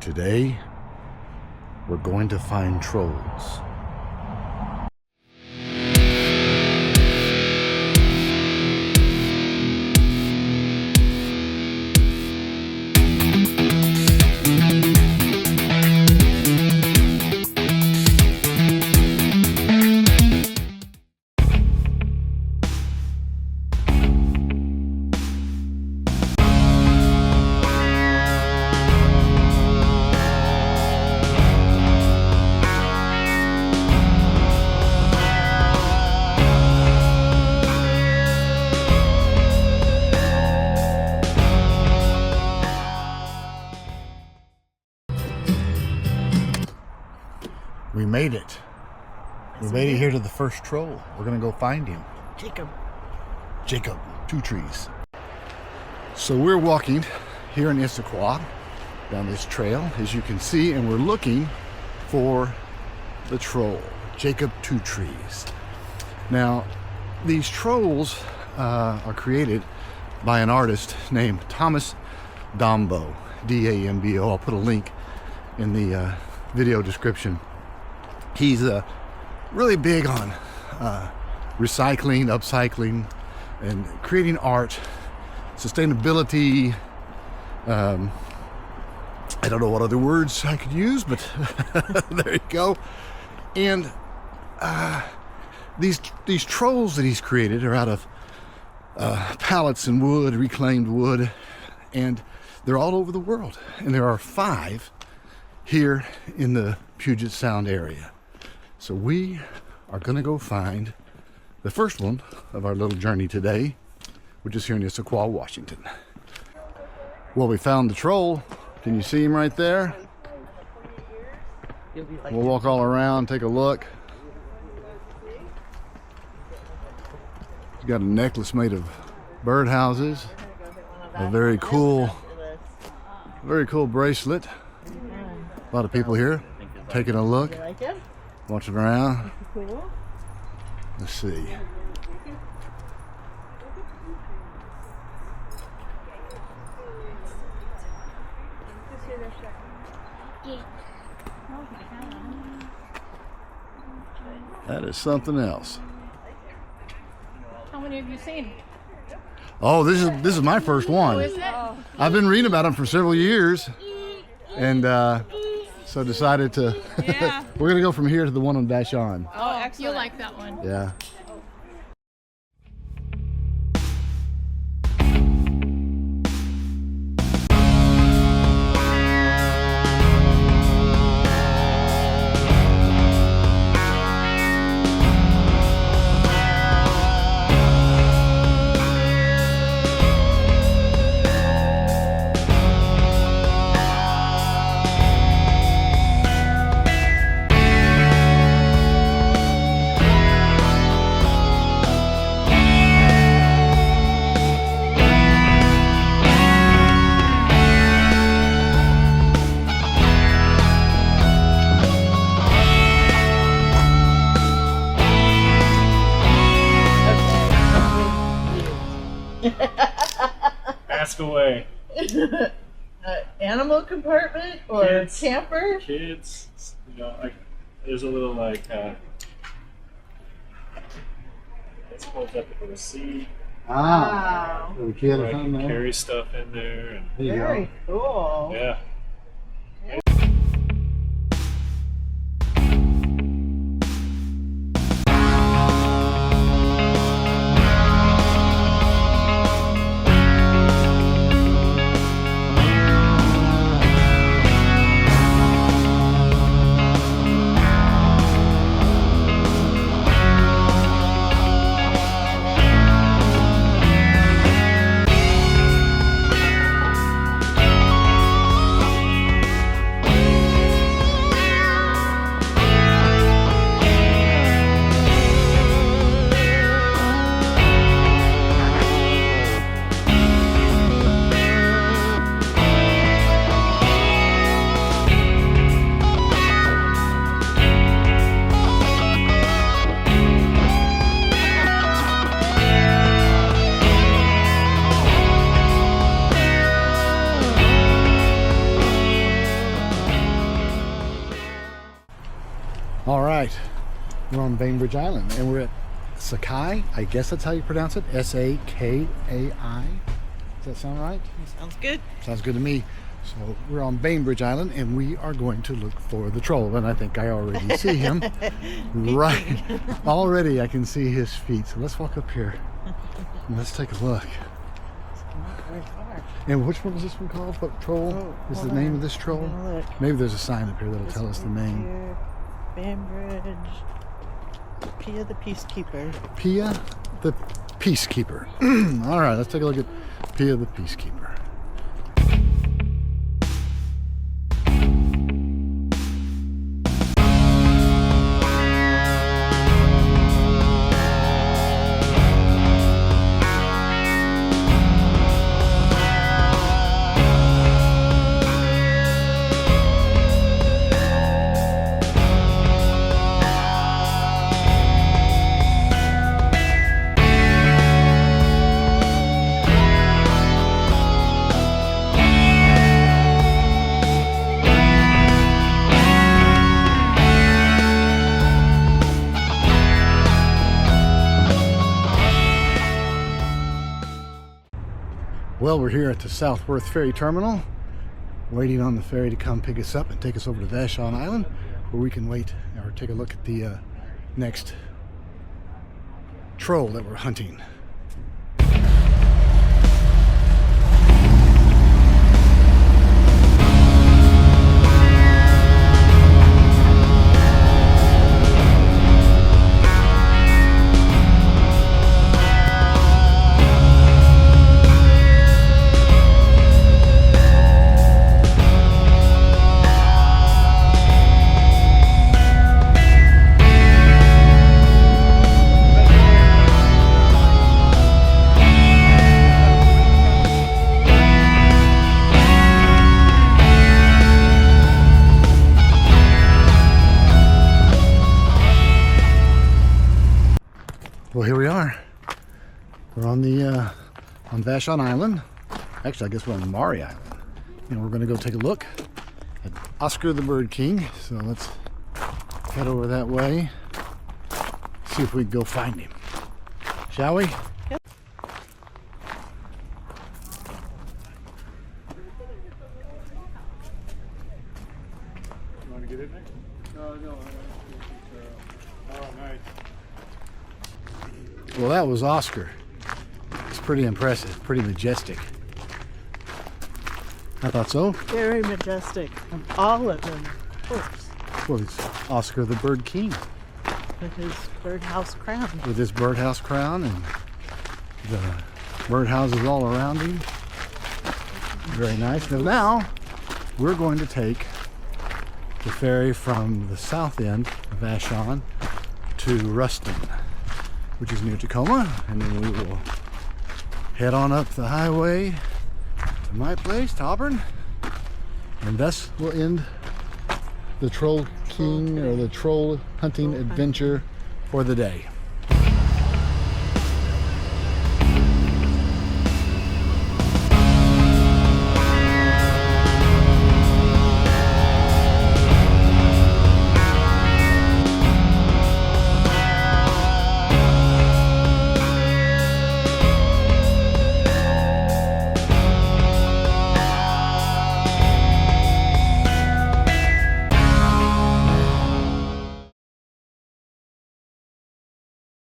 Today, we're going to find trolls. We made it. We made it here to the first troll. We're gonna go find him. Jacob, 2 trees. So we're walking here in Issaquah down this trail, as you can see, and we're looking for the troll, Jacob, 2 trees. Now, these trolls are created by an artist named Thomas Dambo, D-A-M-B-O. I'll put a link in the video description. He's really big on recycling, upcycling, and creating art, sustainability. I don't know what other words I could use, but there you go. And these trolls that he's created are out of pallets and wood, reclaimed wood, and they're all over the world. And there are 5 here in the Puget Sound area. So we are going to go find the first one of our little journey today, which is here in Issaquah, Washington. Well, we found the troll. Can you see him right there? We'll walk all around, take a look. He's got a necklace made of birdhouses, a very cool bracelet. A lot of people here taking a look. Watching around. Let's see. That is something else. How many have you seen? Oh, this is my first one. Oh, is it? I've been reading about them for several years, and so decided to. Yeah. We're gonna go from here to the one on Vashon. Oh, excellent. You like that one. Yeah. Ask away. Animal compartment or Kids. camper? Kids, like there's a little like it's pulled up for the seat. Wow. Little kid or Like, something there. carry stuff in there, and There you Very cool. yeah. right, we're on Bainbridge Island, and we're at Sakai. I guess that's how you pronounce it. S-A-K-A-I. Does that sound right? Sounds good. Sounds good to me. So we're on Bainbridge Island, and we are going to look for the troll. And I think I already see him. Right. Already I can see his feet. So let's walk up here and let's take a look. Not very far. And which one is this one called? What troll is the name of this troll? Look. Maybe there's a sign up here that'll tell us the name. Here, Bainbridge. Pia the Peacekeeper. Pia the Peacekeeper. All right, let's take a look at Pia the Peacekeeper. Well, we're here at the Southworth Ferry Terminal, waiting on the ferry to come pick us up and take us over to Vashon Island, where we can wait or take a look at the next troll that we're hunting. Well, here we are. We're on the on Vashon Island. Actually, I guess we're on Maury Island. And we're going to go take a look at Oscar the Bird King. So let's head over that way. See if we can go find him. Shall we? Yep. You want to get in there? No. Oh, nice. Well, that was Oscar. It's pretty impressive, pretty majestic. I thought so. Very majestic. And all of them, of course, Well, it's Oscar the Bird King with his birdhouse crown. with his birdhouse crown and the birdhouses all around him. Very nice. Now we're going to take the ferry from the south end of Vashon to Ruston, which is near Tacoma, and then we will head on up the highway to my place, to Auburn, and thus will end the Troll King or the troll hunting adventure for the day.